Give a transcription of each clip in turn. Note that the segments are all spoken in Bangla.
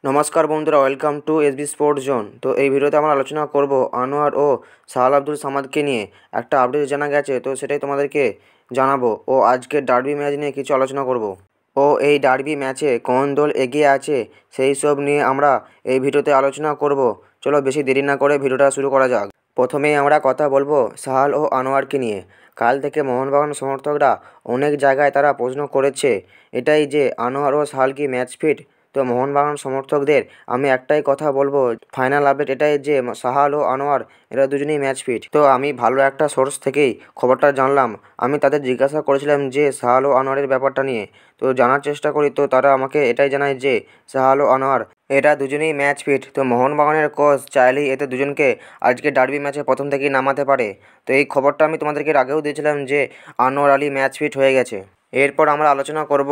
নমস্কার বন্ধুরা, welcome to SB sports zone. তো এই ভিডিওতে আমরা আলোচনা করব আনোয়ার ও সাহাল আব্দুল সামাদকে নিয়ে একটা আপডেট জানা গেছে, তো সেটাই তোমাদেরকে জানাবো। ও আজকের ডার্বি ম্যাচ নিয়ে কিছু আলোচনা করব। ও এই ডার্বি ম্যাচে কোন দল এগিয়ে আছে সেই সব নিয়ে আমরা এই ভিডিওতে আলোচনা করব। চলো বেশি দেরি না করে ভিডিওটা শুরু করা যাক। প্রথমেই আমরা কথা বলবো সাহাল ও আনোয়ারকে নিয়ে। কাল থেকে মোহনবাগান সমর্থকরা অনেক জায়গায় তারা প্রশ্ন করেছে এটাই যে আনোয়ার ও সাহাল কি ম্যাচ ফিট। তো মোহনবাগান সমর্থকদের আমি একটাই কথা বলবো, ফাইনাল আপডেট এটাই যে সাহাল ও আনোয়ার এরা দুজনেই ম্যাচ ফিট। তো আমি ভালো একটা সোর্স থেকেই খবরটা জানলাম। আমি তাদের জিজ্ঞাসা করেছিলাম যে সাহাল ও আনোয়ারের ব্যাপারটা নিয়ে, তো জানার চেষ্টা করি। তো তারা আমাকে এটাই জানায় যে সাহাল ও আনোয়ার এরা দুজনেই ম্যাচ ফিট। তো মোহনবাগানের কোচ চাইলেই এতে দুজনকে আজকে ডার্বি ম্যাচে প্রথম থেকেই নামাতে পারে। তো এই খবরটা আমি তোমাদেরকে এর আগেও দিয়েছিলাম যে আনোয়ার আলী ম্যাচ ফিট হয়ে গেছে। এরপর আমরা আলোচনা করব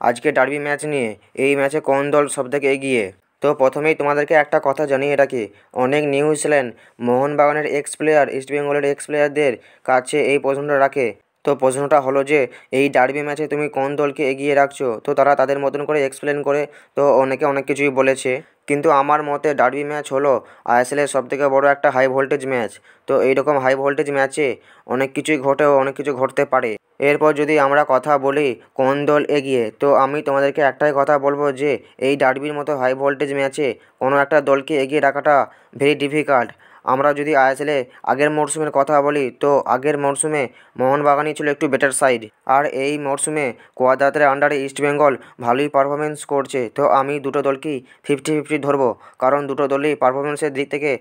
আজকে ডার্বি ম্যাচ নিয়ে, এই ম্যাচে কোন দল সবথেকে এগিয়ে। তো প্রথমেই তোমাদেরকে একটা কথা জানিয়ে রাখি, অনেক নিউজ চ্যানেল মোহনবাগানের এক্স প্লেয়ার, ইস্টবেঙ্গলের এক্স প্লেয়ারদের কাছে এই প্রশ্নটা রাখে। তো প্রশ্নটা হলো যে এই ডার্বি ম্যাচে তুমি কোন দলকে এগিয়ে রাখছো। তো তারা তাদের মতন করে এক্সপ্লেন করে, তো অনেকে অনেক কিছুই বলেছে। কিন্তু আমার মতে ডার্বি ম্যাচ হলো আইএসএলের সবথেকে বড় একটা হাই ভোল্টেজ ম্যাচ। তো এইরকম হাই ভোল্টেজ ম্যাচে অনেক কিছুই ঘটেও অনেক কিছু ঘটতে পারে। এরপর যদি আমরা কথা বলি কোন দল এগিয়ে, তো আমি তোমাদেরকে একটাই কথা বলবো যে এই ডার্বির মতো হাই ভোল্টেজ ম্যাচে কোনো একটা দলকে এগিয়ে রাখাটা ভেরি ডিফিকাল্ট। আমরা যদি আইএসএলে আগের মরশুমের কথা বলি, তো আগের মরশুমে মোহনবাগানই ছিল একটু বেটার সাইড। আর এই মরশুমে কোয়াদ্রাতের আন্ডারে ইস্টবেঙ্গল ভালোই পারফরমেন্স করছে। তো আমি দুটো দলকেই 50-50 ধরবো, কারণ দুটো দলই পারফরমেন্সের দিক থেকে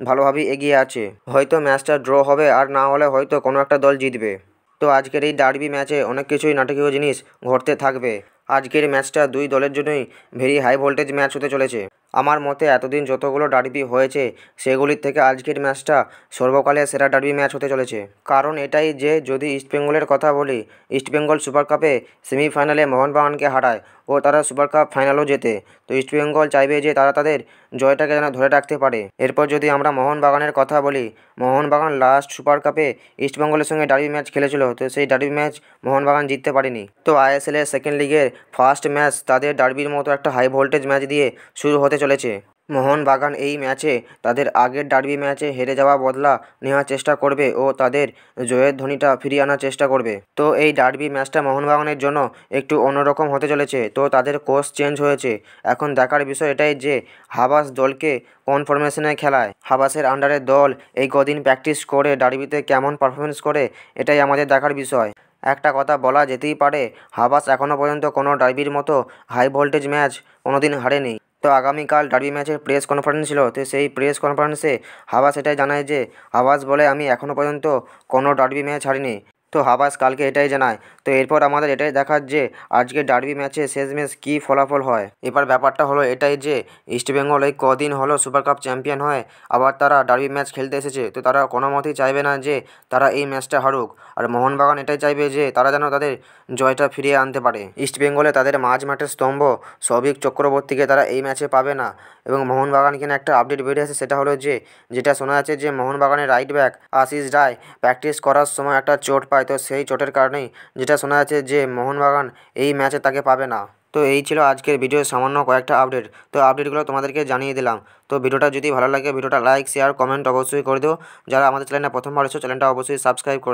ভালোভাবেই এগিয়ে আছে। হয়তো ম্যাচটা ড্র হবে, আর না হলে হয়তো কোনো একটা দল জিতবে। তো আজকের এই ডার্বি ম্যাচে অনেক কিছুই নাটকীয় জিনিস ঘটতে থাকবে। আজকের ম্যাচটা দুই দলের জন্যই ভেরি হাই ভোল্টেজ ম্যাচ হতে চলেছে। আমার মতে এতদিন যতগুলো ডার্বি হয়েছে সেগুলির থেকে আজকের ম্যাচটা সর্বকালের সেরা ডার্বি ম্যাচ হতে চলেছে। কারণ এটাই যে যদি ইস্টবেঙ্গলের কথা বলি, ইস্টবেঙ্গল সুপার কাপে সেমিফাইনালে মোহনবাগানকে হারায় ও তারা সুপার কাপ ফাইনালও জেতে। তো ইস্টবেঙ্গল চাইবে যে তারা তাদের জয়টাকে যেন ধরে রাখতে পারে। এরপর যদি আমরা মোহনবাগানের কথা বলি, মোহনবাগান লাস্ট সুপার কাপে ইস্টবেঙ্গলের সঙ্গে ডার্বি ম্যাচ খেলেছিল, তো সেই ডার্বি ম্যাচ মোহনবাগান জিততে পারেনি। তো আইএসএলের সেকেন্ড লিগের ফার্স্ট ম্যাচ তাদের ডার্বির মতো একটা হাই ভোল্টেজ ম্যাচ দিয়ে শুরু হতে চলেছে। মোহনবাগান এই ম্যাচে তাদের আগের ডার্বি ম্যাচে হেরে যাওয়া বদলা নেওয়ার চেষ্টা করবে ও তাদের জয়ের ধ্বনিটা ফিরিয়ে আনার চেষ্টা করবে। তো এই ডার্বি ম্যাচটা মোহনবাগানের জন্য একটু অন্যরকম হতে চলেছে। তো তাদের কোচ চেঞ্জ হয়েছে। এখন দেখার বিষয় এটাই যে হাবাস দলকে কোন ফরমেশনে খেলায়। হাবাসের আন্ডারের দল এই কদিন প্র্যাকটিস করে ডার্বিতে কেমন পারফরমেন্স করে, এটাই আমাদের দেখার বিষয়। একটা কথা বলা যেতেই পারে, হাবাস এখনও পর্যন্ত কোনো ডার্বির মতো হাই ভোল্টেজ ম্যাচ কোনো দিন হারেনি। তো আগামীকাল ডার্বি ম্যাচের প্রেস কনফারেন্স ছিল, তো সেই প্রেস কনফারেন্সে হাবাস এটাই জানায় যে হাবাস বলে আমি এখনও পর্যন্ত কোনো ডার্বি ম্যাচ হারিনি। তো হাবাস কালকে এটাই জানায়। তো এরপর আমাদের এটাই দেখার যে আজকে ডার্বি ম্যাচে শেষ ম্যাচ কী ফলাফল হয়। এবার ব্যাপারটা হলো এটাই যে ইস্টবেঙ্গল এই কদিন হলো সুপার কাপ চ্যাম্পিয়ন হয়, আবার তারা ডার্বি ম্যাচ খেলতে এসেছে। তো তারা কোনো মতেই চাইবে না যে তারা এই ম্যাচটা হারুক। আর মোহনবাগান এটাই চাইবে যে তারা যেন তাদের জয়টা ফিরিয়ে আনতে পারে। ইস্টবেঙ্গলে তাদের মাঝ মাঠের স্তম্ভ সৌভিক চক্রবর্তীকে তারা এই ম্যাচে পাবে না। এবং মোহনবাগান কিনা একটা আপডেট বেরিয়ে আসে, সেটা হলো যে যেটা শোনা যাচ্ছে যে মোহনবাগানের রাইট ব্যাক আশিস রায় প্র্যাকটিস করার সময় একটা চোট পায়। তো সেই চোটের কারণেই যেটা শোনা যাচ্ছে যে মোহনবাগান এই ম্যাচে তাকে পাবে না। তো এই ছিল আজকের ভিডিওর সামান্য কয়েকটা আপডেট। তো আপডেটগুলো তোমাদেরকে জানিয়ে দিলাম। তো ভিডিওটা যদি ভালো লাগে ভিডিওটা লাইক শেয়ার কমেন্ট অবশ্যই করে দিও। যারা আমাদের চ্যানেলে প্রথমবার এসেছো চ্যানেলটা অবশ্যই সাবস্ক্রাইব করে